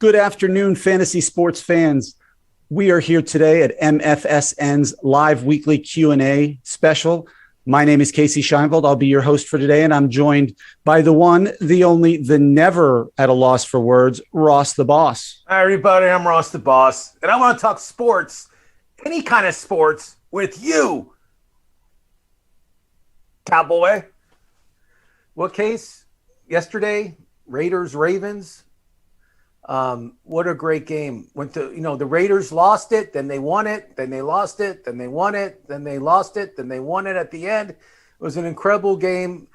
Good afternoon, fantasy sports fans. We are here today at MFSN's live weekly Q&A special. My name is Casey Scheinfeld. I'll be your host for today, and I'm joined by the one, the only, the never at a loss for words, Ross the Boss. Hi, everybody. I'm Ross the Boss, and I want to talk sports, any kind of sports, with you, cowboy. What case? Yesterday, Raiders-Ravens. What a great game. The Raiders lost it, then they won it, then they lost it, then they won it, then they lost it, then they won it at the end. It was an incredible game.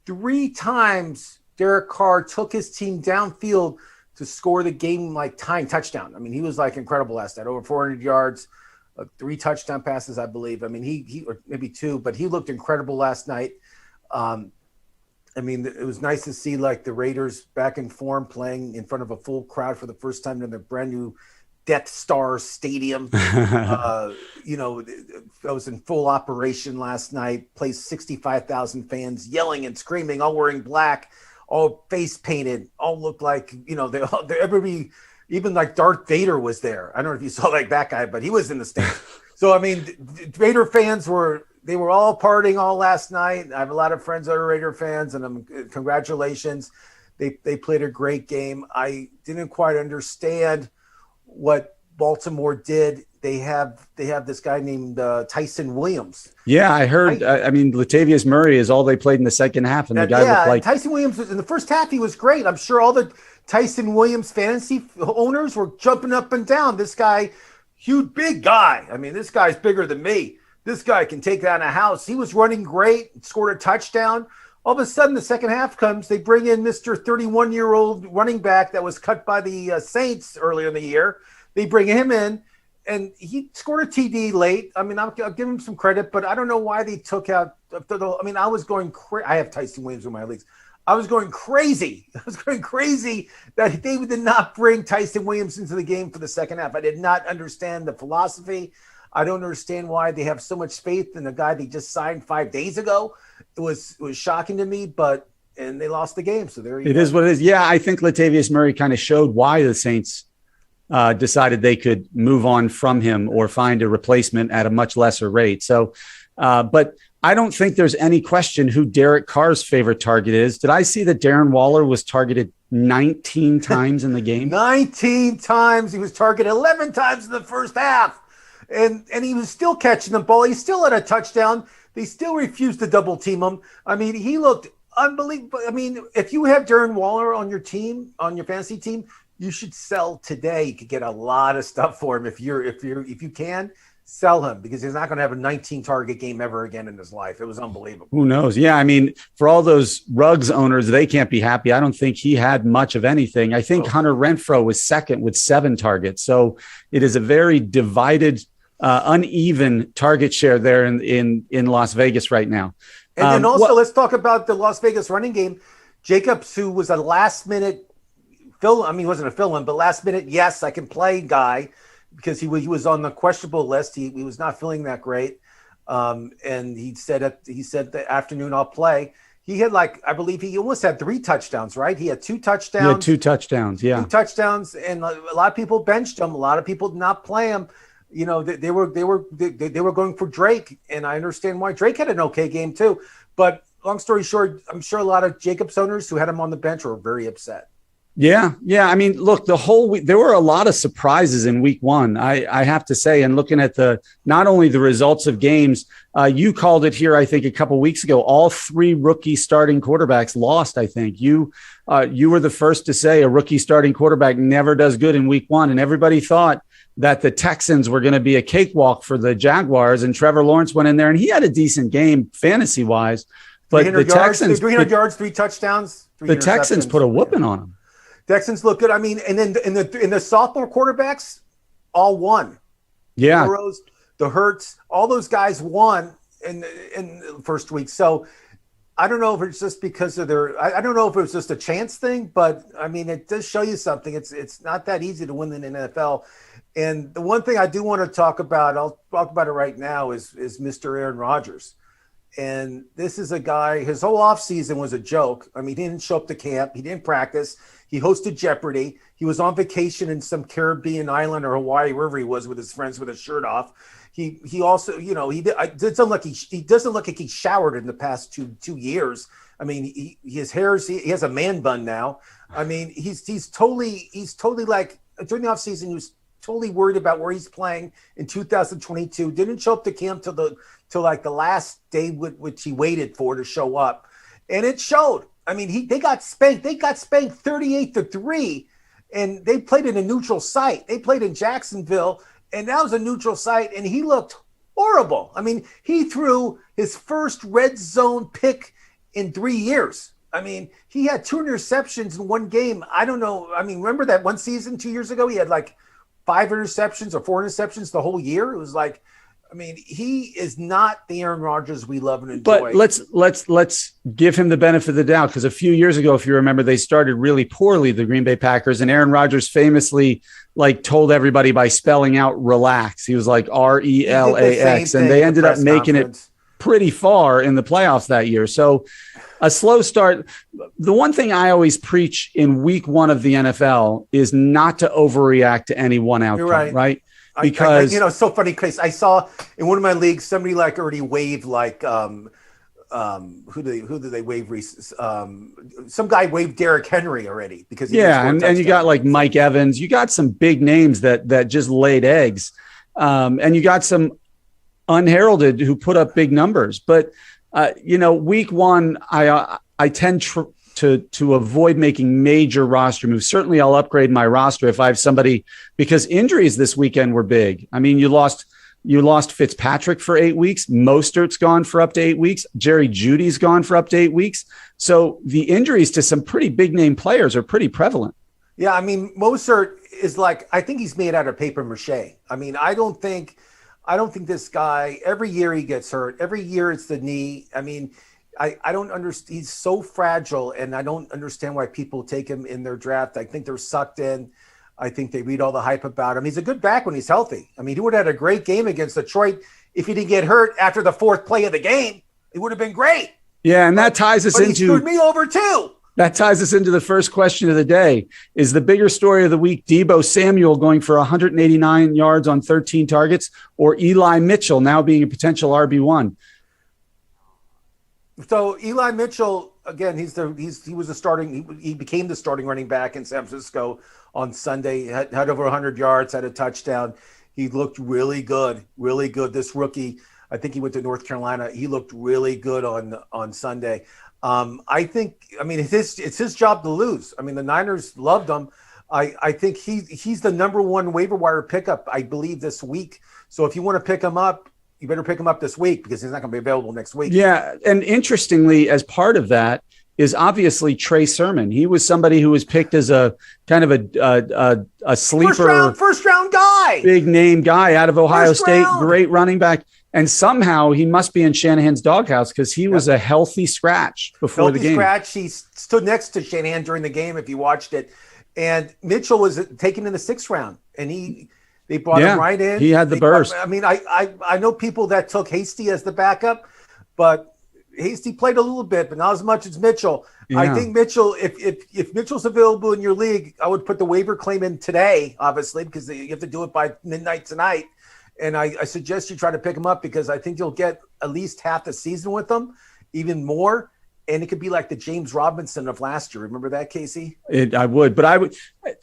3 times Derek Carr took his team downfield to score the game tying touchdown. I mean, he was incredible last night, over 400 yards, 3 touchdown passes, I believe. I mean, he or maybe 2, but he looked incredible last night. It was nice to see the Raiders back in form, playing in front of a full crowd for the first time in their brand new Death Star Stadium. I was in full operation last night, placed 65,000 fans yelling and screaming, all wearing black, all face painted, all looked like, everybody, even Darth Vader was there. I don't know if you saw that guy, but he was in the stands. So, Raider fans were all partying all last night. I have a lot of friends that are Raider fans, and congratulations. They played a great game. I didn't quite understand what Baltimore did. They have this guy named Tyson Williams. Yeah, I heard. Latavius Murray is all they played in the second half, and the guy looked like Tyson Williams in the first half. He was great. I'm sure all the Tyson Williams fantasy owners were jumping up and down. This guy, huge, big guy. This guy's bigger than me. This guy can take down a house. He was running great, scored a touchdown. All of a sudden, the second half comes. They bring in Mr. 31-year-old running back that was cut by the Saints earlier in the year. They bring him in, and he scored a TD late. I'll give him some credit, but I don't know why they took out I was going crazy. I have Tyson Williams in my leagues. I was going crazy. That they did not bring Tyson Williams into the game for the second half. I did not understand the philosophy. I don't understand why they have so much faith in the guy they just signed 5 days ago. It was shocking to me, and they lost the game. So there you go. It is what it is. Yeah, I think Latavius Murray kind of showed why the Saints decided they could move on from him or find a replacement at a much lesser rate. So, but I don't think there's any question who Derek Carr's favorite target is. Did I see that Darren Waller was targeted 19 times in the game? 19 times. He was targeted 11 times in the first half. And he was still catching the ball. He still had a touchdown. They still refused to double team him. He looked unbelievable. If you have Darren Waller on your team, on your fantasy team, you should sell today. You could get a lot of stuff for him if you can sell him, because he's not going to have a 19 target game ever again in his life. It was unbelievable. Who knows? Yeah, for all those Ruggs owners, they can't be happy. I don't think he had much of anything. I think Hunter Renfrow was second with 7 targets. So it is a very divided, uneven target share there in Las Vegas right now. And then also, let's talk about the Las Vegas running game. Jacobs, who was a last-minute fill, he wasn't a fill-in, but last-minute, yes, I can play guy, because he was on the questionable list. He was not feeling that great. And he said the afternoon I'll play. He had I believe he almost had 3 touchdowns, right? He had 2 touchdowns. He had 2 touchdowns, yeah. 2 touchdowns, and a lot of people benched him. A lot of people did not play him. They were going for Drake, and I understand why. Drake had an okay game too. But long story short, I'm sure a lot of Jacobs owners who had him on the bench were very upset. Yeah. Look, the whole week, there were a lot of surprises in week 1. I have to say, and looking at not only the results of games, you called it here, I think a couple of weeks ago, all 3 rookie starting quarterbacks lost. I think you were the first to say a rookie starting quarterback never does good in week 1. And everybody thought that the Texans were going to be a cakewalk for the Jaguars, and Trevor Lawrence went in there and he had a decent game fantasy wise, but the Texans, 300 yards, 3 touchdowns, 3 the Texans put a whooping on them. Texans look good. And then in the sophomore quarterbacks, all won. Yeah. The Burrows, the Hurts, all those guys won in the first week. So I don't know if it's just because of I don't know if it was just a chance thing, but it does show you something. It's not that easy to win in the NFL. And the one thing I do want to talk about, I'll talk about it right now, is Mr. Aaron Rodgers. And this is a guy, his whole offseason was a joke. He didn't show up to camp. He didn't practice. He hosted Jeopardy. He was on vacation in some Caribbean island or Hawaii, wherever he was with his friends with his shirt off. He also, he doesn't look like he showered in the past two years. I mean, his hair's he has a man bun now. I mean, he's totally like during the offseason, he was totally worried about where he's playing in 2022. Didn't show up to camp till like the last day which he waited for to show up, and it showed. I mean, they got spanked. They got spanked 38-3, and they played in a neutral site. They played in Jacksonville, and that was a neutral site, and he looked horrible. I mean, he threw his first red zone pick in 3 years. I mean, he had 2 interceptions in one game. I don't know. I mean, remember that one season 2 years ago? He had like 5 interceptions or 4 interceptions the whole year. It was like, I mean, he is not the Aaron Rodgers we love and enjoy. But let's give him the benefit of the doubt, because a few years ago, if you remember, they started really poorly, the Green Bay Packers, and Aaron Rodgers famously told everybody by spelling out relax. He was like RELAX, and they ended up making it pretty far in the playoffs that year. So a slow start. The one thing I always preach in week 1 of the NFL is not to overreact to any one outcome, right? Because it's so funny, Chris. I saw in one of my leagues somebody already waved who do they wave? Some guy waved Derrick Henry already because and you got like Mike Evans. You got some big names that just laid eggs, and you got some unheralded who put up big numbers. But week 1, I tend to avoid making major roster moves. Certainly I'll upgrade my roster if I have somebody, because injuries this weekend were big. I mean, you lost Fitzpatrick for 8 weeks. Mostert's gone for up to 8 weeks. Jerry Jeudy's gone for up to 8 weeks. So the injuries to some pretty big name players are pretty prevalent. Yeah. I mean, Mostert is I think he's made out of paper mache. I mean, I don't think this guy, every year he gets hurt. Every year it's the knee. I mean, I don't understand. He's so fragile, and I don't understand why people take him in their draft. I think they're sucked in. I think they read all the hype about him. He's a good back when he's healthy. I mean, he would have had a great game against Detroit if he didn't get hurt after the 4th play of the game. It would have been great. Yeah, and that ties us into. He screwed me over too. That ties us into the first question of the day. Is the bigger story of the week Deebo Samuel going for 189 yards on 13 targets, or Eli Mitchell now being a potential RB1? So Eli Mitchell, again, he became the starting running back in San Francisco on Sunday. Had over 100 yards, had a touchdown. He looked really good. This rookie, I think he went to North Carolina. He looked really good on Sunday. It's his job to lose. I mean, the Niners loved him. I think he's the number 1 waiver wire pickup, I believe, this week. So if you want to pick him up, you better pick him up this week, because he's not going to be available next week. Yeah. And interestingly, as part of that is obviously Trey Sermon. He was somebody who was picked as a kind of a sleeper, first round guy, big name guy out of Ohio State, great running back. And somehow he must be in Shanahan's doghouse, because he was a healthy scratch before the game. He stood next to Shanahan during the game, if you watched it. And Mitchell was taken in the 6th round, and they brought him right in. He had the burst. I know people that took Hasty as the backup, but Hasty played a little bit, but not as much as Mitchell. Yeah. I think Mitchell, if Mitchell's available in your league, I would put the waiver claim in today, obviously, because you have to do it by midnight tonight. And I suggest you try to pick him up, because I think you'll get at least half the season with him, even more. And it could be like the James Robinson of last year. Remember that, Casey? I would, but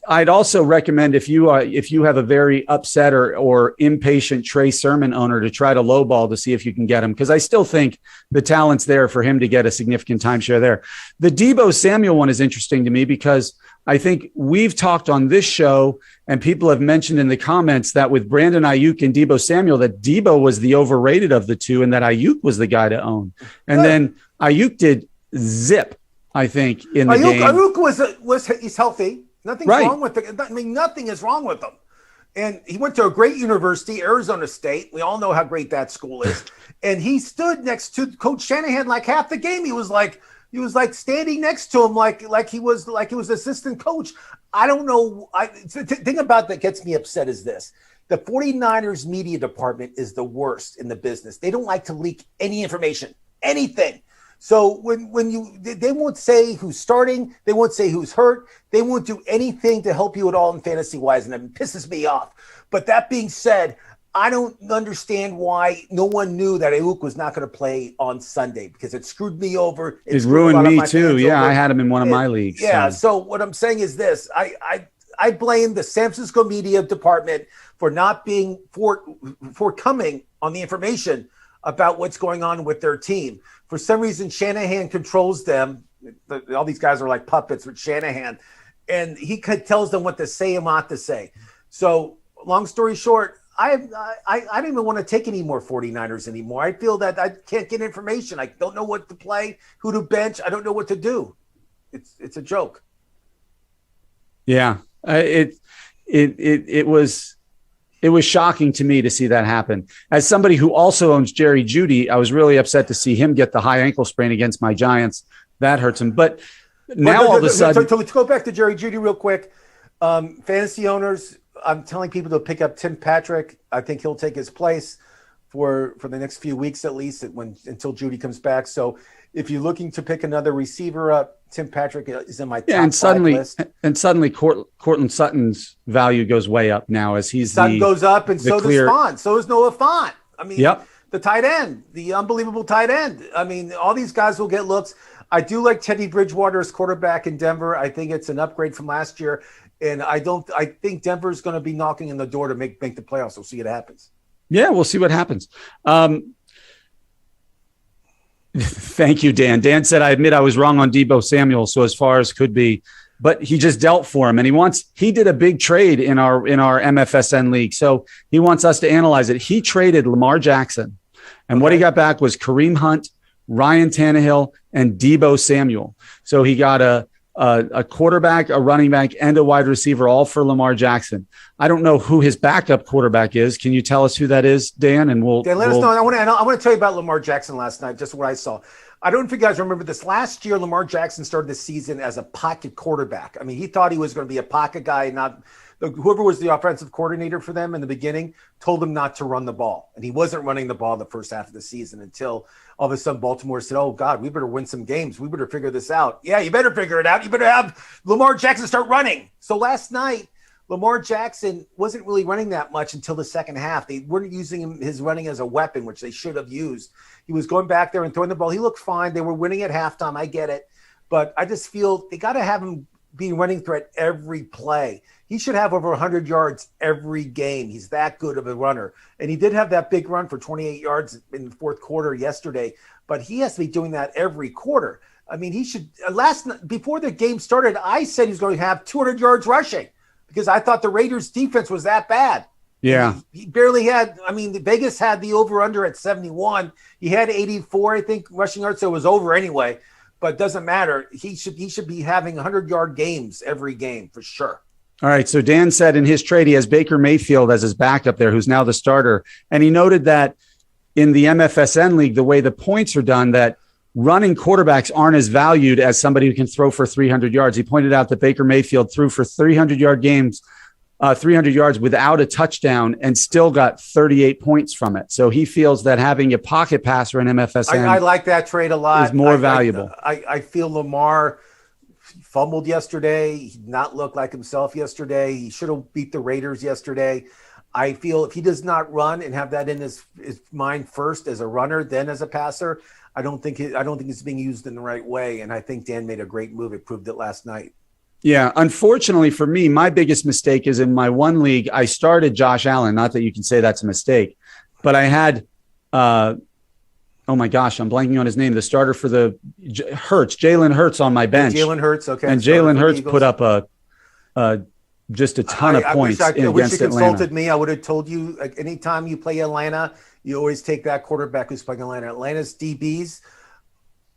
I'd also recommend, if you have a very upset or impatient Trey Sermon owner, to try to lowball to see if you can get him, because I still think the talent's there for him to get a significant timeshare there. The Deebo Samuel one is interesting to me, because I think we've talked on this show, and people have mentioned in the comments that with Brandon Ayuk and Deebo Samuel, that Deebo was the overrated of the two, and that Ayuk was the guy to own. And then Ayuk did zip, I think, in the game. Ayuk he's healthy. Nothing's wrong with it. I mean, nothing is wrong with him. And he went to a great university, Arizona State. We all know how great that school is. And he stood next to Coach Shanahan like half the game. He was like standing next to him like he was assistant coach. I don't know. The thing about that gets me upset is this. The 49ers media department is the worst in the business. They don't like to leak any information, anything. So they won't say who's starting, they won't say who's hurt, they won't do anything to help you at all in fantasy wise, and it pisses me off. But that being said, I don't understand why no one knew that Ayuk was not going to play on Sunday, because it screwed me over. It ruined me too. Yeah, I had him in one of my leagues. Yeah, so what I'm saying is this. I blame the San Francisco media department for not being forthcoming on the information about what's going on with their team. For some reason, Shanahan controls them. All these guys are like puppets with Shanahan, and he tells them what to say and not to say. So long story short, I don't even want to take any more 49ers anymore. I feel that I can't get information. I don't know what to play, who to bench. I don't know what to do. It's a joke. Yeah, it was shocking to me to see that happen. As somebody who also owns Jerry Jeudy, I was really upset to see him get the high ankle sprain against my Giants. That hurts him. But now all of a sudden, let's go back to Jerry Jeudy real quick. Fantasy owners, I'm telling people to pick up Tim Patrick. I think he'll take his place for the next few weeks at least, until Jeudy comes back. So if you're looking to pick another receiver up, Tim Patrick is in my top five list. And suddenly Cortland Sutton's value goes way up now as Sutton goes up, and so does Font. So does Noah Font. I mean, the tight end, the unbelievable tight end. I mean, all these guys will get looks. I do like Teddy Bridgewater as quarterback in Denver. I think it's an upgrade from last year. And I think Denver's going to be knocking on the door to make the playoffs. We'll see what happens. Yeah, we'll see what happens. Thank you, Dan. Dan said, I admit I was wrong on Deebo Samuel, so as far as could be, but he just dealt for him. And he did a big trade in our MFSN league. So he wants us to analyze it. He traded Lamar Jackson, and what he got back was Kareem Hunt, Ryan Tannehill, and Deebo Samuel. So he got a quarterback, a running back, and a wide receiver, all for Lamar Jackson. I don't know who his backup quarterback is. Can you tell us who that is, Dan? And Dan, let us know. I want to tell you about Lamar Jackson last night, just what I saw. I don't know if you guys remember this. Last year, Lamar Jackson started the season as a pocket quarterback. I mean, he thought he was going to be a pocket guy, whoever was the offensive coordinator for them in the beginning told him not to run the ball. And he wasn't running the ball the first half of the season until all of a sudden Baltimore said, oh, God, we better win some games. We better figure this out. Yeah, you better figure it out. You better have Lamar Jackson start running. So last night, Lamar Jackson wasn't really running that much until the second half. They weren't using his running as a weapon, which they should have used. He was going back there and throwing the ball. He looked fine. They were winning at halftime. I get it. But I just feel they got to have him be running threat every play. He should have over 100 yards every game. He's that good of a runner. And he did have that big run for 28 yards in the fourth quarter yesterday, but he has to be doing that every quarter. I mean, he should before the game started, I said he's going to have 200 yards rushing because I thought the Raiders defense was that bad. Yeah. He barely had, Vegas had the over under at 71. He had 84, I think, rushing yards. So it was over anyway, but it doesn't matter. He should be having 100-yard games every game for sure. All right. So Dan said in his trade, he has Baker Mayfield as his backup there, who's now the starter. And he noted that in the MFSN league, the way the points are done, that running quarterbacks aren't as valued as somebody who can throw for 300 yards. He pointed out that Baker Mayfield threw for 300 yards without a touchdown and still got 38 points from it. So he feels that having a pocket passer in MFSN, I like that trade a lot, is more valuable. I feel Lamar fumbled yesterday. He did not look like himself yesterday. He should have beat the Raiders yesterday. I feel if he does not run and have that in his mind first as a runner, then as a passer, I don't think it's being used in the right way. And I think Dan made a great move. It proved it last night. Yeah. Unfortunately for me, my biggest mistake is in my one league, I started Josh Allen. Not that you can say that's a mistake, but I had, oh my gosh, I'm blanking on his name. The starter for the Jalen Hurts on my bench. Jalen Hurts, okay. And Jalen Hurts put up just a ton of points I wish against you consulted Atlanta. Me. I would have told you, like, anytime you play Atlanta, you always take that quarterback who's playing Atlanta. Atlanta's DBs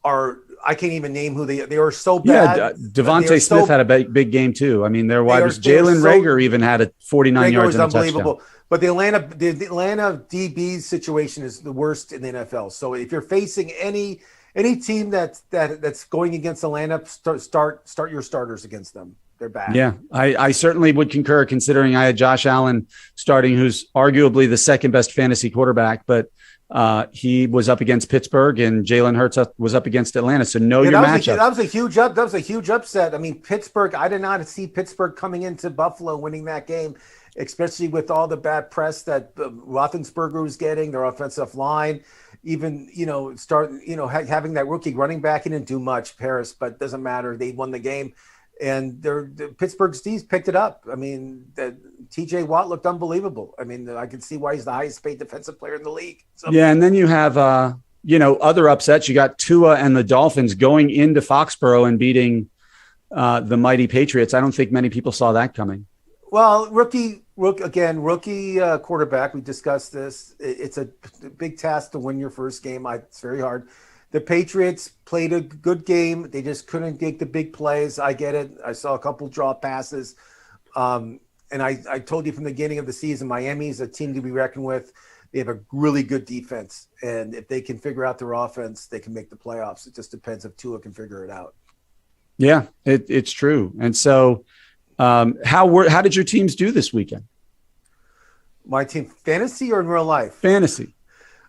are, I can't even name who they are so bad. Yeah, Devontae Smith had a big game too. I mean, their wide was Jalen Reagor even had a 49 yards and a touchdown. But the Atlanta DB situation is the worst in the NFL. So if you're facing any team that's going against Atlanta, start your starters against them. They're bad. Yeah, I certainly would concur, considering I had Josh Allen starting, who's arguably the second best fantasy quarterback. But He was up against Pittsburgh, and Jalen Hurts was up against Atlanta. So know your matchup. That was a huge upset. I mean, Pittsburgh. I did not see Pittsburgh coming into Buffalo winning that game, especially with all the bad press that Roethlisberger was getting. Their offensive line, even having that rookie running back, he didn't do much, Paris, but it doesn't matter. They won the game. And the Pittsburgh Steelers picked it up. I mean, T.J. Watt looked unbelievable. I mean, I can see why he's the highest paid defensive player in the league. So. Yeah, and then you have, other upsets. You got Tua and the Dolphins going into Foxborough and beating the mighty Patriots. I don't think many people saw that coming. Well, rookie quarterback. We discussed this. It's a big task to win your first game. It's very hard. The Patriots played a good game. They just couldn't get the big plays. I get it. I saw a couple draw passes. And I told you from the beginning of the season, Miami's a team to be reckoned with. They have a really good defense. And if they can figure out their offense, they can make the playoffs. It just depends if Tua can figure it out. Yeah, it's true. And so how did your teams do this weekend? My team, fantasy or in real life? Fantasy.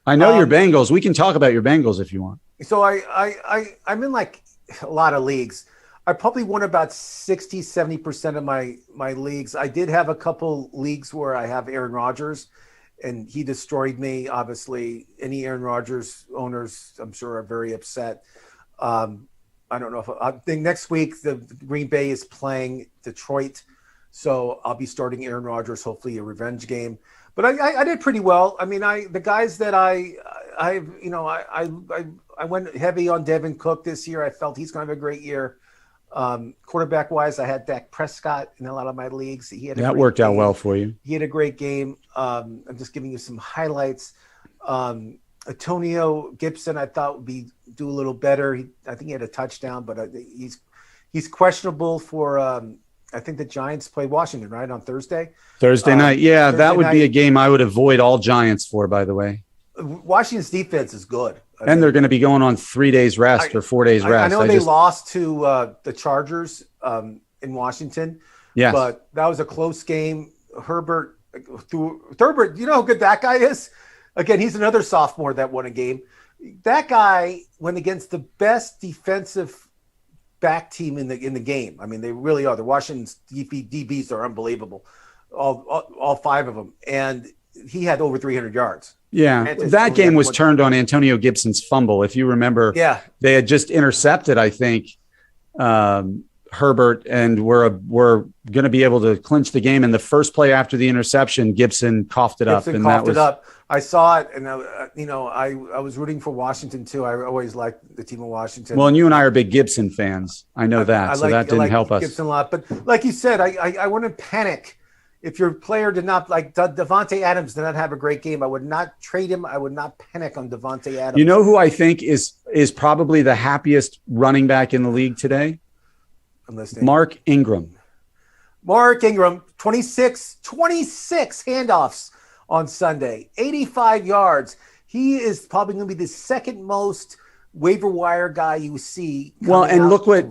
I know your Bengals. We can talk about your Bengals if you want. So I'm in like a lot of leagues. I probably won about 60, 70% of my leagues. I did have a couple leagues where I have Aaron Rodgers, and he destroyed me. Obviously, any Aaron Rodgers owners, I'm sure, are very upset. I don't know if I think next week the Green Bay is playing Detroit, so I'll be starting Aaron Rodgers, hopefully a revenge game. But I did pretty well. I mean, the guys that I went heavy on Devin Cook this year. I felt he's going to have a great year. Quarterback wise, I had Dak Prescott in a lot of my leagues. That worked out well for you. He had a great game. I'm just giving you some highlights. Antonio Gibson, I thought would do a little better. I think he had a touchdown, but he's questionable for. I think the Giants play Washington, right, on Thursday? Thursday night. Yeah, that would be a game I would avoid all Giants for, by the in Washington's defense is good. They're going to be going on 3 days rest or 4 days rest. I know they lost to the Chargers in Washington. Yes. But that was a close game. Herbert, you know how good that guy is? Again, he's another sophomore that won a game. That guy went against the best defensive back team in the game. I mean, they really are. The Washington's DBs are unbelievable, all five of them, and he had over 300 yards. Yeah, that game was turned on Antonio Gibson's fumble. If you remember, they had just intercepted, I think, Herbert, and were going to be able to clinch the game. And the first play after the interception, Gibson coughed it up. I saw it, and I was rooting for Washington too. I always liked the team of Washington. Well, and you and I are big Gibson fans. I know that, so that didn't help us. Gibson a lot, but like you said, I wouldn't panic if your player did not, like Devontae Adams did not have a great game. I would not trade him. I would not panic on Devontae Adams. You know who I think is probably the happiest running back in the league today? I'm listening. Mark Ingram. 26 handoffs on Sunday, 85 yards. He is probably going to be the second most waiver wire guy you see. Well, and look what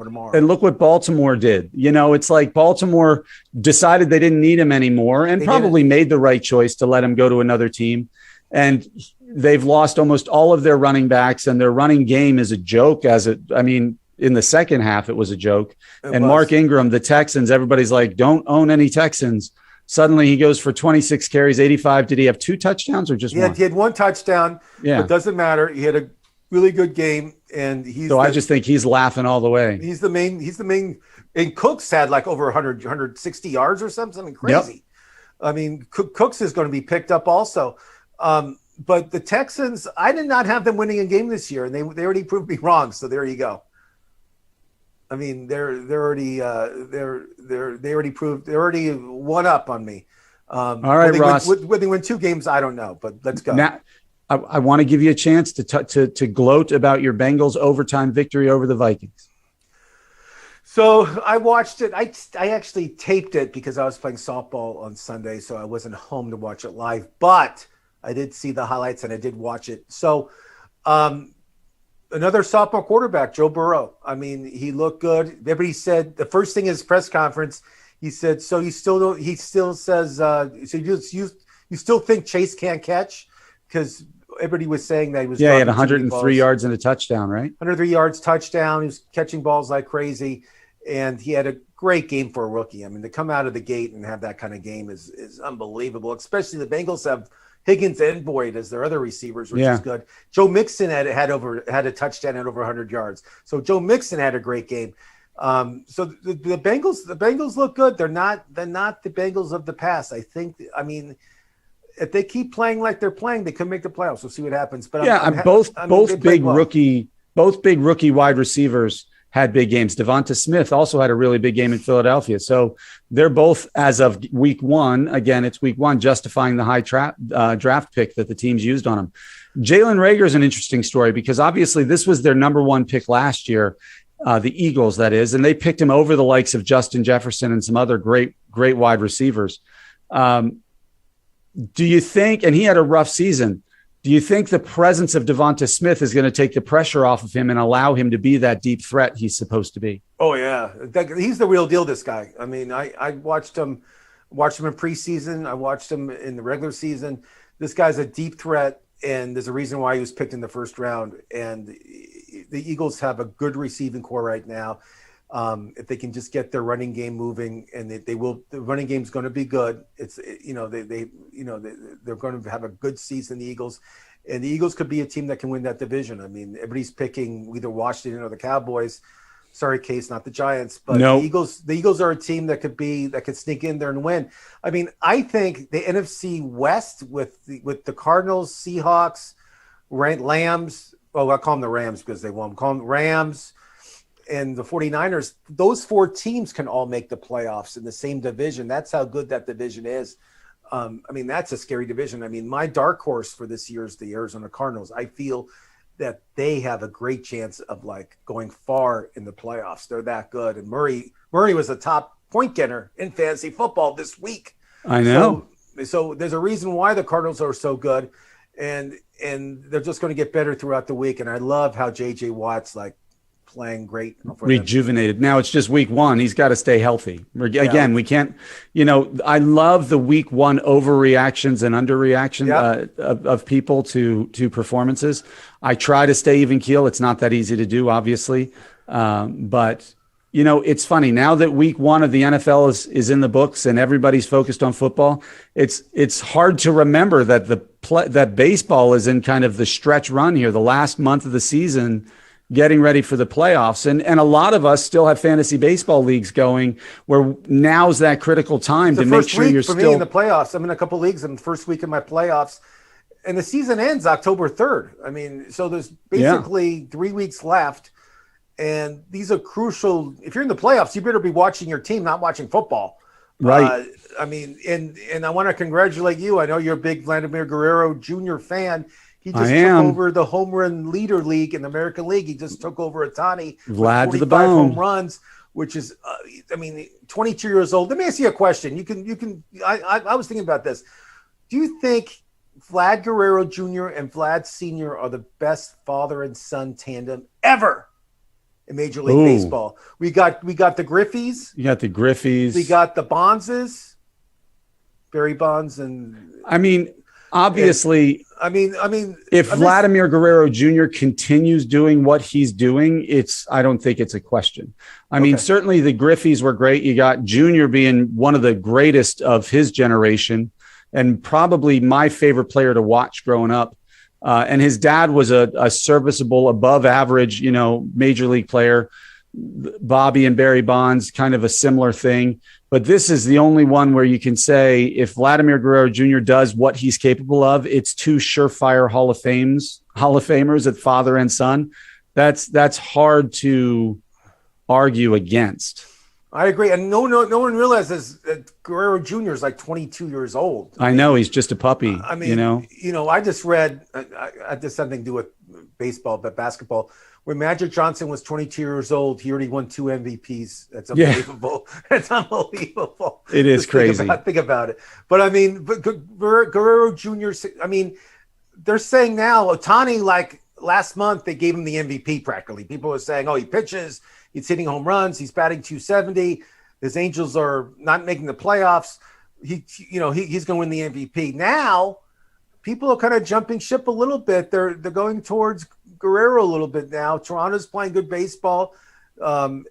Baltimore did. It's like Baltimore decided they didn't need him anymore, and probably made the right choice to let him go to another team. And they've lost almost all of their running backs, and their running game is a joke. In the second half, it was a joke. Mark Ingram, the Texans, everybody's like, don't own any Texans. Suddenly he goes for 26 carries, 85. Did he have 2 touchdowns or just one? He had 1 touchdown. Yeah. It doesn't matter. He had a really good game. And I just think he's laughing all the way. He's the main. And Cooks had like over 160 yards or something crazy. Yep. I mean, Cooks is going to be picked up also. But the Texans, I did not have them winning a game this year, and they already proved me wrong. So there you go. I mean, they already one up on me. All right, Ross. Whether they win 2 games, I don't know, but let's go. Now, I want to give you a chance to gloat about your Bengals overtime victory over the Vikings. So I watched it. I actually taped it because I was playing softball on Sunday, so I wasn't home to watch it live. But I did see the highlights and I did watch it. So, another sophomore quarterback, Joe Burrow. I mean, he looked good. Everybody said the first thing in his press conference, he said, "So you still don't?" He still says, "So you still think Chase can't catch?" Because everybody was saying that he was. Yeah, he had 103 yards and a touchdown, right? 103 yards, touchdown. He was catching balls like crazy, and he had a great game for a rookie. I mean, to come out of the gate and have that kind of game is unbelievable. Especially the Bengals have Higgins and Boyd as their other receivers, which is good. Joe Mixon had a touchdown at over 100 yards. So Joe Mixon had a great game. So the Bengals look good. They're not the Bengals of the past. I think. I mean, if they keep playing like they're playing, they could make the playoffs. We'll see what happens. But both big rookie wide receivers had big games. Devonta Smith also had a really big game in Philadelphia. So they're both, as of week one, again, it's week one, justifying the high draft pick that the teams used on him. Jalen Reagor is an interesting story because obviously this was their number one pick last year, the Eagles, that is, and they picked him over the likes of Justin Jefferson and some other great wide receivers. Do you think, and he had a rough season, do you think the presence of Devonta Smith is going to take the pressure off of him and allow him to be that deep threat he's supposed to be? Oh, yeah. He's the real deal, this guy. I mean, I watched him in preseason. I watched him in the regular season. This guy's a deep threat, and there's a reason why he was picked in the first round. And the Eagles have a good receiving core right now. If they can just get their running game moving, and they will, the running game is going to be good. It's, they're going to have a good season, the Eagles, and the Eagles could be a team that can win that division. I mean, everybody's picking either Washington or the Cowboys. Sorry, Case, not the Giants, but no. The Eagles are a team that could sneak in there and win. I mean, I think the NFC West with the Cardinals, Seahawks, Lambs. Well, I call them the Rams because they won. Call them Rams. And the 49ers, those four teams can all make the playoffs in the same division. That's how good that division is. I mean, that's a scary division. I mean, my dark horse for this year is the Arizona Cardinals. I feel that they have a great chance of going far in the playoffs. They're that good. And Murray was a top point getter in fantasy football this week. I know. So there's a reason why the Cardinals are so good, and they're just going to get better throughout the week. And I love how J.J. Watt's playing great. Rejuvenated. Now it's just week one. He's got to stay healthy. Again, we can't, I love the week one overreactions and underreaction of people to performances. I try to stay even keel. It's not that easy to do, obviously. But it's funny now that week one of the NFL is in the books and everybody's focused on football. It's hard to remember that that baseball is in kind of the stretch run here, the last month of the season, getting ready for the playoffs. And a lot of us still have fantasy baseball leagues going where now's that critical time to make sure you're still. For me in the playoffs, I'm in a couple leagues. I'm the first week of my playoffs, and the season ends October 3rd. I mean, so there's basically 3 weeks left, and these are crucial. If you're in the playoffs, you better be watching your team, not watching football. Right. I mean, and I want to congratulate you. I know you're a big Vladimir Guerrero Jr. fan. He just took over the home run leader league in the American League. He just took over Ohtani with Vlad 45 to the bone. home runs, which is, 22 years old. Let me ask you a question. I was thinking about this. Do you think Vlad Guerrero Jr. and Vlad Sr. are the best father and son tandem ever in Major League Baseball? We got the Griffeys. You got the Griffeys. We got the Bonzes, Barry Bonds, and obviously. If Vladimir Guerrero Jr. continues doing what he's doing, I don't think it's a question. I mean, certainly the Griffeys were great. You got Jr. being one of the greatest of his generation and probably my favorite player to watch growing up. And his dad was a serviceable, above average, major league player. Bobby and Barry Bonds, kind of a similar thing. But this is the only one where you can say if Vladimir Guerrero Jr. does what he's capable of, it's two surefire Hall of Famers at father and son. That's hard to argue against. I agree. And no one realizes that Guerrero Jr. is 22 years old. I know he's just a puppy. I just read, I just something to do with baseball, but basketball. When Magic Johnson was 22 years old, he already won 2 MVPs. That's unbelievable. Yeah. That's unbelievable. It is crazy. Think about it. But Guerrero Jr., they're saying now, Ohtani, last month, they gave him the MVP practically. People are saying, he pitches, he's hitting home runs, he's batting .270. His Angels are not making the playoffs. He's going to win the MVP. Now, people are kind of jumping ship a little bit. They're going towards Guerrero a little bit now. Toronto's playing good baseball, and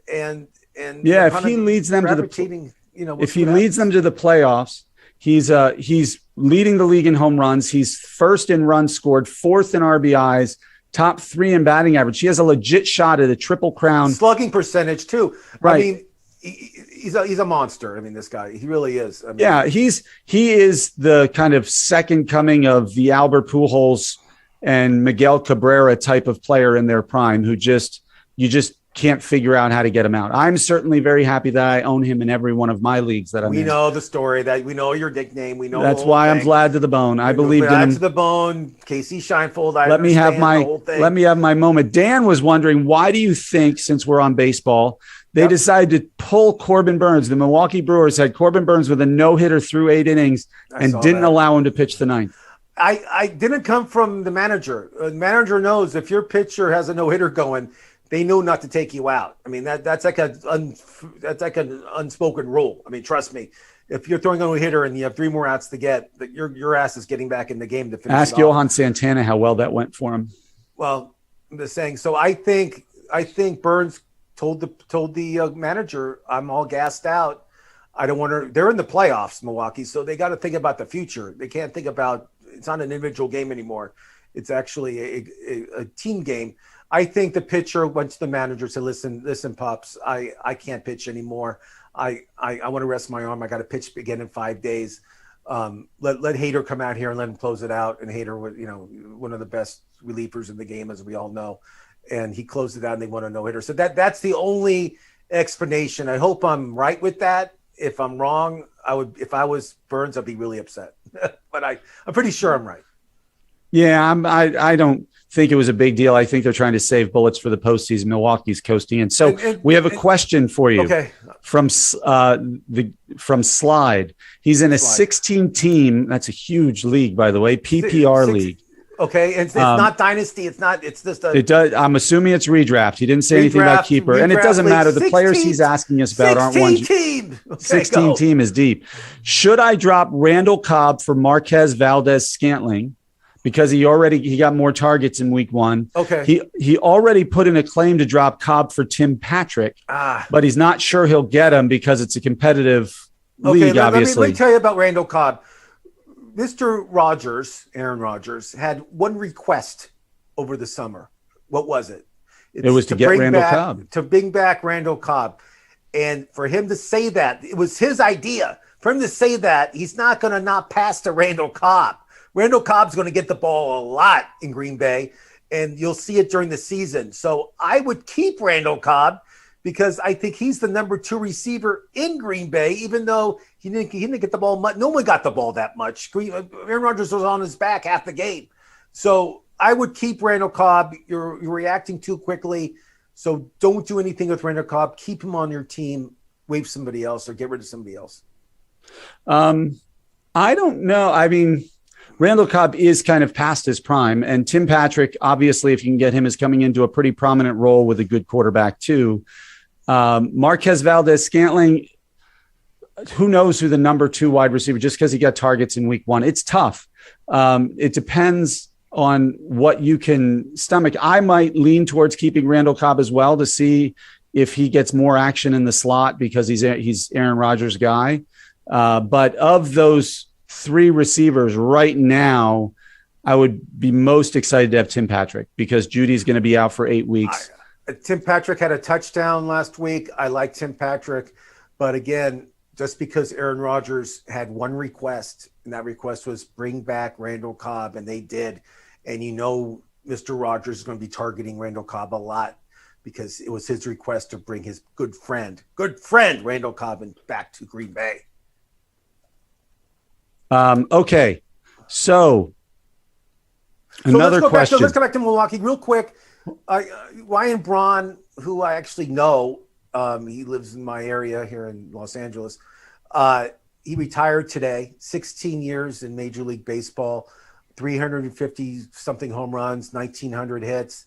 yeah, if he leads them to the playoffs, he's leading the league in home runs. He's first in runs scored, fourth in RBIs, top 3 in batting average. He has a legit shot at a triple crown. Slugging percentage too. Right. I mean, he's a monster. I mean, this guy, he really is. I mean, yeah, he is the kind of second coming of the Albert Pujols and Miguel Cabrera type of player in their prime, who you just can't figure out how to get him out. I'm certainly very happy that I own him in every one of my leagues that I'm in. We know the story, that we know your nickname. We know that's why I'm Vlad to the bone. I believe in him. To the bone, Casey Scheinfeld. Let me have my moment. Dan was wondering, why do you think, since we're on baseball, they decided to pull Corbin Burns? The Milwaukee Brewers had Corbin Burns with a no-hitter through 8 innings and didn't allow him to pitch the 9th. I didn't come from the manager. The manager knows if your pitcher has a no-hitter going, they know not to take you out. I mean, that's like an unspoken rule. I mean, trust me. If you're throwing a no-hitter and you have 3 more outs to get, your ass is getting back in the game to finish. Ask Johan Santana how well that went for him. Well, I'm just saying. So I think Burns told the manager, I'm all gassed out. I don't want to. They're in the playoffs, Milwaukee, so they got to think about the future. They can't think about. It's not an individual game anymore. It's actually a team game. I think the pitcher went to the manager and said, listen, Pops, I can't pitch anymore. I want to rest my arm. I got to pitch again in 5 days. Let Hader come out here and let him close it out. And Hader was, one of the best relievers in the game, as we all know. And he closed it out and they won a no-hitter. So that's the only explanation. I hope I'm right with that. If I'm wrong, if I was Burns, I'd be really upset. But I'm pretty sure I'm right. Yeah, I don't think it was a big deal. I think they're trying to save bullets for the postseason. Milwaukee's coasting in. So we have a question for you. Okay. From Slide. He's in a 16 team. That's a huge league, by the way. PPR league. Okay, and it's not dynasty. It's just it does. I'm assuming it's redraft. He didn't say anything about keeper, and it doesn't matter. The players he's asking us about aren't ones. 16 team is deep. Should I drop Randall Cobb for Marquez Valdez-Scantling because he got more targets in week 1? Okay, he already put in a claim to drop Cobb for Tim Patrick, but he's not sure he'll get him because it's a competitive league. Obviously, let me tell you about Randall Cobb. Mr. Aaron Rodgers, had one request over the summer. What was it? It was to get Randall Cobb. To bring back Randall Cobb. And for him to say that, it was his idea. For him to say that, he's not going to not pass to Randall Cobb. Randall Cobb's going to get the ball a lot in Green Bay, and you'll see it during the season. So I would keep Randall Cobb because I think he's the number 2 receiver in Green Bay, even though he didn't get the ball much. No one got the ball that much. Aaron Rodgers was on his back half the game. So I would keep Randall Cobb. You're reacting too quickly. So don't do anything with Randall Cobb. Keep him on your team. Waive somebody else or get rid of somebody else. I don't know. I mean, Randall Cobb is kind of past his prime. And Tim Patrick, obviously, if you can get him, is coming into a pretty prominent role with a good quarterback too. Marquez Valdez-Scantling, who knows who the number 2 wide receiver, just because he got targets in week 1. It's tough. It depends on what you can stomach. I might lean towards keeping Randall Cobb as well to see if he gets more action in the slot because he's Aaron Rodgers' guy. But of those 3 receivers right now, I would be most excited to have Tim Patrick because Judy's going to be out for 8 weeks. Tim Patrick had a touchdown last week. I like Tim Patrick. But again, just because Aaron Rodgers had one request, and that request was bring back Randall Cobb, and they did. And Mr. Rodgers is going to be targeting Randall Cobb a lot because it was his request to bring his good friend Randall Cobb back to Green Bay. Okay, so another question. Let's go back to Milwaukee real quick. Ryan Braun, who I actually know, he lives in my area here in Los Angeles. He retired today, 16 years in Major League Baseball, 350-something home runs, 1,900 hits.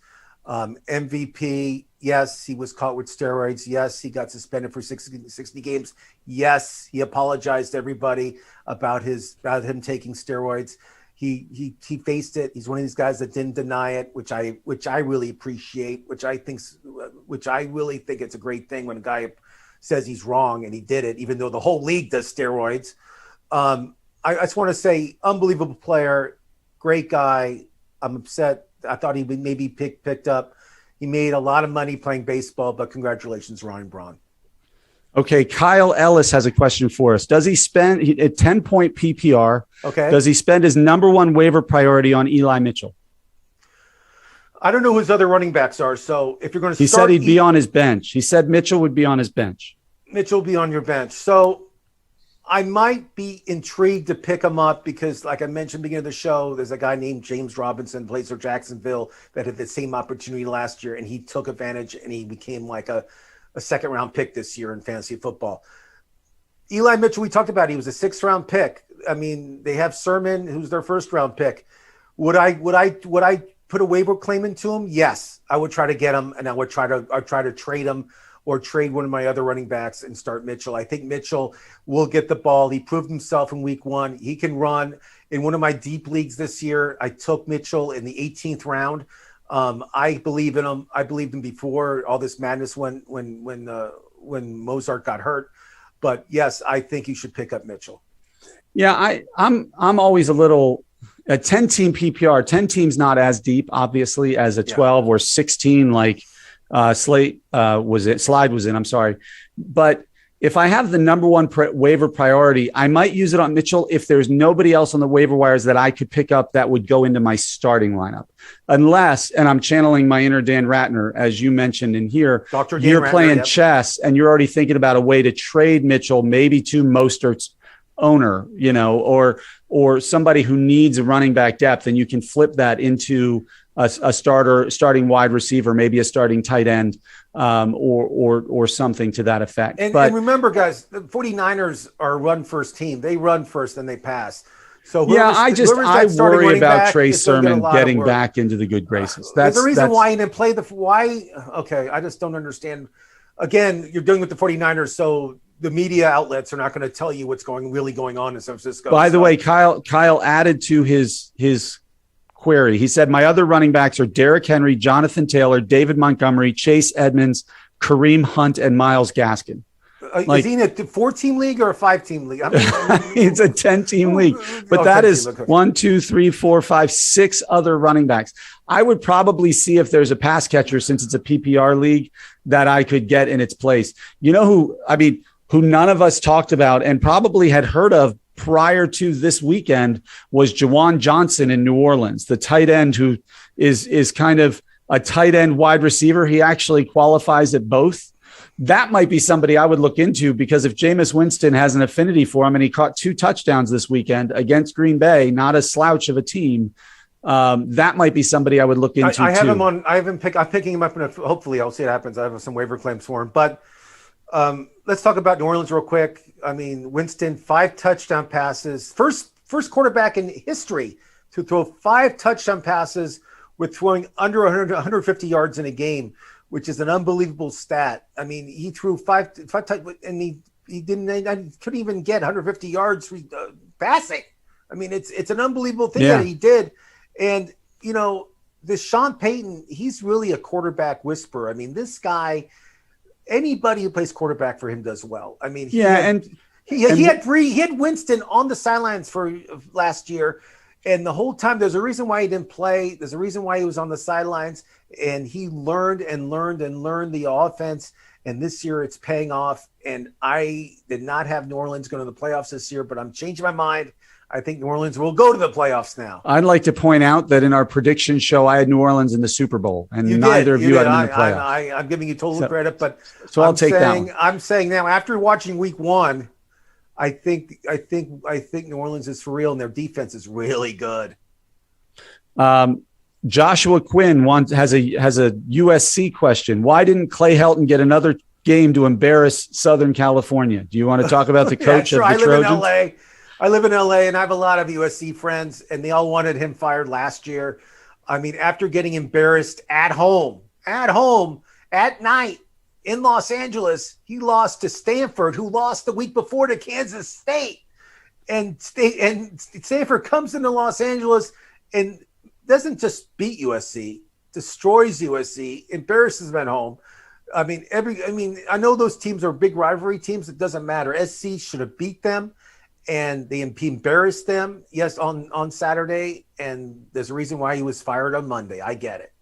MVP, yes, he was caught with steroids. Yes, he got suspended for 60 games. Yes, he apologized to everybody about him taking steroids. He faced it. He's one of these guys that didn't deny it, which I really appreciate, which I really think it's a great thing when a guy says he's wrong and he did it, even though the whole league does steroids. I just want to say, unbelievable player, great guy. I'm upset. I thought he would maybe picked up. He made a lot of money playing baseball, but congratulations, Ryan Braun. Okay, Kyle Ellis has a question for us. Does he spend a 10-point PPR? Okay. Does he spend his number one waiver priority on Eli Mitchell? I don't know who his other running backs are. So if you're going to He said he'd be on his bench. He said Mitchell would be on his bench. Mitchell will be on your bench. So I might be intrigued to pick him up because, like I mentioned at the beginning of the show, there's a guy named James Robinson, plays for Jacksonville, that had the same opportunity last year, and he took advantage, and he became like a second-round pick this year in fantasy football. Eli Mitchell, we talked about, he was a sixth-round pick. I mean, they have Sermon, who's their first-round pick. Would I put a waiver claim into him? Yes, I would try to get him, and I'd try to trade him or trade one of my other running backs and start Mitchell. I think Mitchell will get the ball. He proved himself in week one. He can run. In one of my deep leagues this year, I took Mitchell in the 18th round. I believe in him. I believed him before all this madness when Mozart got hurt. But yes, I think you should pick up Mitchell. Yeah, I'm always a 10-team PPR. 10 teams not as deep, obviously, as a 12 or 16 like Slide was in. I'm sorry, but if I have the number one waiver priority, I might use it on Mitchell if there's nobody else on the waiver wires that I could pick up that would go into my starting lineup. Unless, and I'm channeling my inner Dan Ratner, as you mentioned in here, you're playing chess and you're already thinking about a way to trade Mitchell, maybe to Mostert's owner, or somebody who needs a running back depth, and you can flip that into a starting wide receiver, maybe a starting tight end, or something to that effect. And remember, guys, the 49ers are a run first team. They run first, then they pass. So I worry about Trey Sermon getting back into the good graces. That's the reason why he didn't play Okay, I just don't understand. Again, you're dealing with the 49ers, so the media outlets are not going to tell you what's really going on in San Francisco. By the way, Kyle added to his query. He said, my other running backs are Derrick Henry, Jonathan Taylor, David Montgomery, Chase Edmonds, Kareem Hunt, and Miles Gaskin. Is he in a 4-team league or a 5-team league? It's a 10-team league, but that is 1, 2, 3, 4, 5, 6 other running backs. I would probably see if there's a pass catcher, since it's a PPR league, that I could get in its place. You know who none of us talked about and probably had heard of prior to this weekend was Juwan Johnson in New Orleans, the tight end who is kind of a tight end wide receiver. He actually qualifies at both. That might be somebody I would look into, because if Jameis Winston has an affinity for him and he caught 2 touchdowns this weekend against Green Bay, not a slouch of a team, that might be somebody I would look into. I have him on. I'm picking him up, and hopefully I'll see what happens. I have some waiver claims for him, but let's talk about New Orleans real quick. I mean, Winston, 5 touchdown passes. First quarterback in history to throw 5 touchdown passes with throwing under 150 yards in a game, which is an unbelievable stat. I mean, he threw 5 and he couldn't even get 150 yards passing. I mean, it's an unbelievable thing that he did. And, this Sean Payton, he's really a quarterback whisperer. I mean, this guy, anybody who plays quarterback for him does well. I mean, he had Winston on the sidelines for last year, and the whole time there's a reason why he didn't play. There's a reason why he was on the sidelines, and he learned the offense. And this year it's paying off. And I did not have New Orleans going to the playoffs this year, but I'm changing my mind. I think New Orleans will go to the playoffs now. I'd like to point out that in our prediction show, I had New Orleans in the Super Bowl, and neither of you had them in the playoffs. I'm giving you total credit, but I'll take that one. I'm saying now, after watching Week 1, I think New Orleans is for real, and their defense is really good. Joshua Quinn has a USC question. Why didn't Clay Helton get another game to embarrass Southern California? Do you want to talk about the coach of the Trojans? I live in LA, and I have a lot of USC friends, and they all wanted him fired last year. I mean, after getting embarrassed at home, at night in Los Angeles, he lost to Stanford, who lost the week before to Kansas State. and Stanford comes into Los Angeles and doesn't just beat USC, destroys USC, embarrasses them at home. I mean, I know those teams are big rivalry teams. It doesn't matter. SC should have beat them, and they embarrassed them. Yes, on Saturday, and there's a reason why he was fired on Monday. I get it.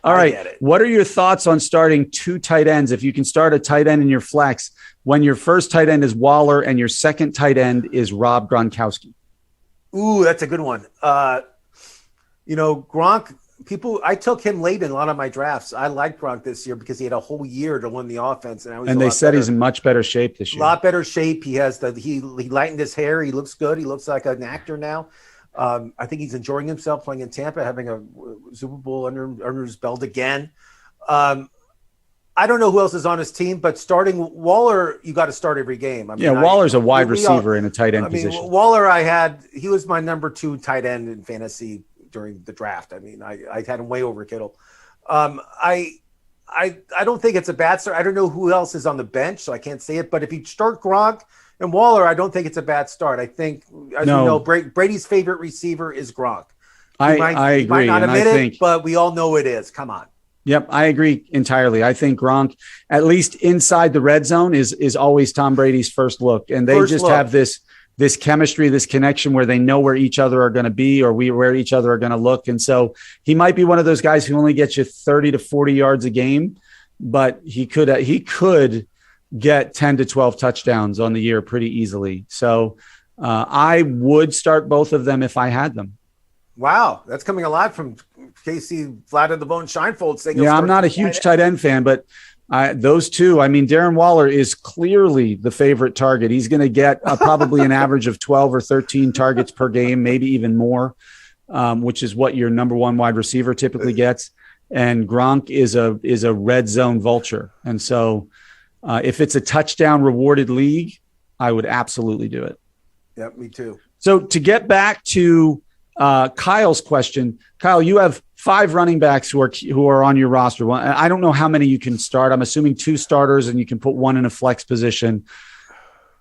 All right. What are your thoughts on starting two tight ends? If you can start a tight end in your flex when your first tight end is Waller and your second tight end is Rob Gronkowski. Ooh, that's a good one. Gronk. I took him late in a lot of my drafts. I liked Gronk this year because he had a whole year to learn the offense, and they said he's in much better shape this year. A lot better shape. He has he lightened his hair. He looks good. He looks like an actor now. I think he's enjoying himself playing in Tampa, having a Super Bowl under his belt again. I don't know who else is on his team, but starting Waller, you got to start every game. Waller's a wide receiver in a tight end position. Waller, he was my number 2 tight end in fantasy during the draft. I had him way over Kittle. I don't think it's a bad start. I don't know who else is on the bench, so I can't say it. But if you start Gronk and Waller, I don't think it's a bad start. I think, as you know, Brady's favorite receiver is Gronk. I agree. He might not admit it, but we all know it is. Come on. Yep, I agree entirely. I think Gronk, at least inside the red zone, is always Tom Brady's first look. And they have this chemistry, this connection where they know where each other are going to be or where each other are going to look. And so he might be one of those guys who only gets you 30 to 40 yards a game, but he could get 10 to 12 touchdowns on the year pretty easily. So I would start both of them if I had them. Wow, that's coming alive from Casey Flat of the Bone Shinefold saying, I'm not a huge tight end fan, but those two, Darren Waller is clearly the favorite target. He's going to get probably an average of 12 or 13 targets per game, maybe even more, which is what your number 1 wide receiver typically gets. And Gronk is a red zone vulture. And so if it's a touchdown rewarded league, I would absolutely do it. Yeah, me too. So to get back to Kyle's question, Kyle, you have 5 running backs who are on your roster. Well, I don't know how many you can start. I'm assuming 2 starters, and you can put 1 in a flex position.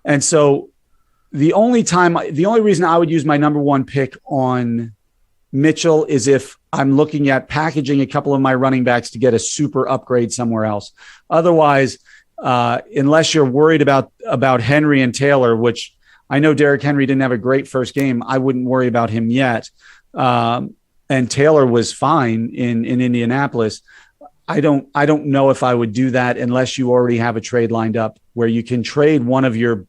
And so the only reason I would use my number 1 pick on Mitchell is if I'm looking at packaging a couple of my running backs to get a super upgrade somewhere else. Otherwise, unless you're worried about Henry and Taylor, which I know Derrick Henry didn't have a great first game, I wouldn't worry about him yet. And Taylor was fine in Indianapolis. I don't know if I would do that unless you already have a trade lined up where you can trade one of your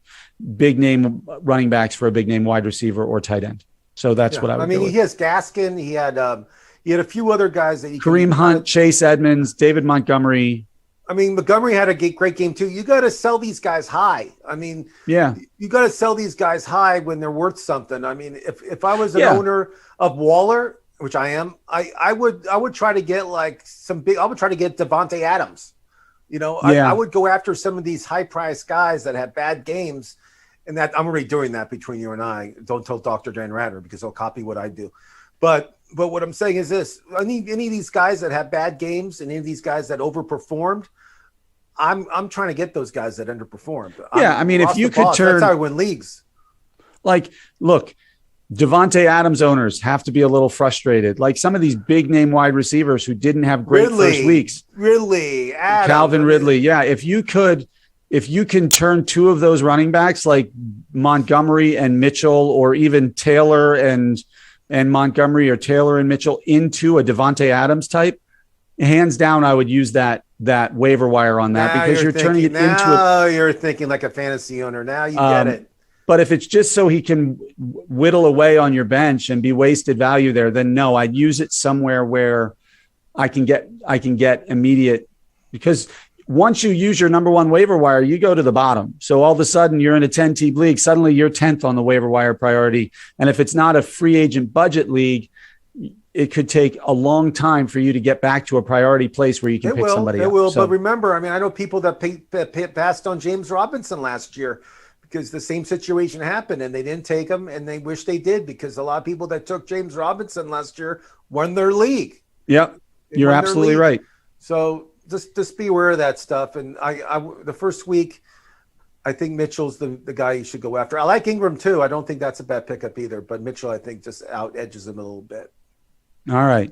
big name running backs for a big name wide receiver or tight end. So that's what I would do. He has Gaskin. He had a few other guys that Kareem Hunt, Chase Edmonds, David Montgomery. Montgomery had a great game too. You got to sell these guys high. You got to sell these guys high when they're worth something. If I was an owner of Waller, which I am, I would try to get I would try to get Devontae Adams. I would go after some of these high priced guys that have bad games, and that I'm already doing that between you and I. Don't tell Dr. Dan Ratner because he'll copy what I do. But what I'm saying is this: any of these guys that have bad games, and any of these guys that overperformed, I'm trying to get those guys that underperformed. If you could turn, that's how I win leagues. Look, Devontae Adams owners have to be a little frustrated. Like some of these big name wide receivers who didn't have great first weeks. Calvin Ridley. Yeah. If you can turn 2 of those running backs like Montgomery and Mitchell, or even Taylor and Montgomery, or Taylor and Mitchell into a Devontae Adams type, hands down, I would use that waiver wire on that, because you're turning it into you're thinking like a fantasy owner. Now you get it. But if it's just so he can whittle away on your bench and be wasted value there, then no, I'd use it somewhere where I can get immediate, because once you use your number 1 waiver wire, you go to the bottom. So all of a sudden you're in a 10-team league. Suddenly you're 10th on the waiver wire priority. And if it's not a free agent budget league, it could take a long time for you to get back to a priority place where you can pick somebody up. It will, but remember, I know people that passed on James Robinson last year because the same situation happened and they didn't take him, and they wish they did, because a lot of people that took James Robinson last year won their league. Yep, you're absolutely right. So just be aware of that stuff. And I the first week, I think Mitchell's the guy you should go after. I like Ingram too. I don't think that's a bad pickup either, but Mitchell, I think, just out edges him a little bit. All right.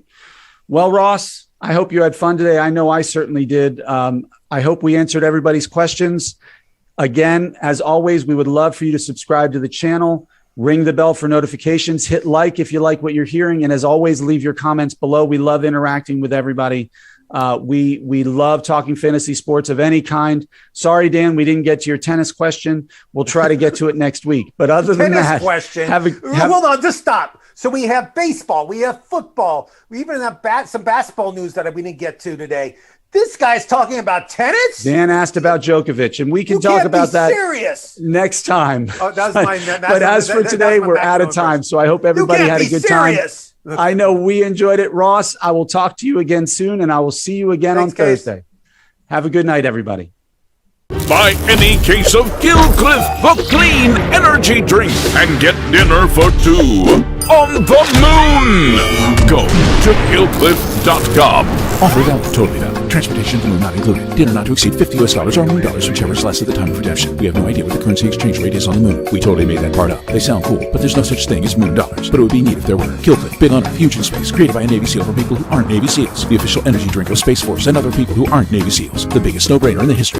Well, Ross, I hope you had fun today. I know I certainly did. I hope we answered everybody's questions. Again, as always, we would love for you to subscribe to the channel, ring the bell for notifications, hit like if you like what you're hearing, and as always, leave your comments below. We love interacting with everybody. We love talking fantasy sports of any kind. Sorry, Dan, we didn't get to your tennis question. We'll try to get to it next week. But other than that, question. Hold on, just stop. So we have baseball, we have football, we even have some basketball news that we didn't get to today. This guy's talking about tennis? Dan asked about Djokovic, and we can talk about that next time. Oh, that's my. But as for today, we're out of time. So I hope everybody had a good time. I know we enjoyed it. Ross, I will talk to you again soon, and I will see you again on Thursday. Have a good night, everybody. Buy any case of Gilcliff, the clean energy drink, and get dinner for two on the moon. Go to Gilcliff.com. Offer valid, totally valid. Transportation to the moon not included. Dinner not to exceed $50 or moon dollars, whichever is less at the time of redemption. We have no idea what the currency exchange rate is on the moon. We totally made that part up. They sound cool, but there's no such thing as moon dollars. But it would be neat if there were. Gilcliff, big on Earth, huge in space, created by a Navy SEAL for people who aren't Navy SEALs. The official energy drink of Space Force and other people who aren't Navy SEALs. The biggest no-brainer in the history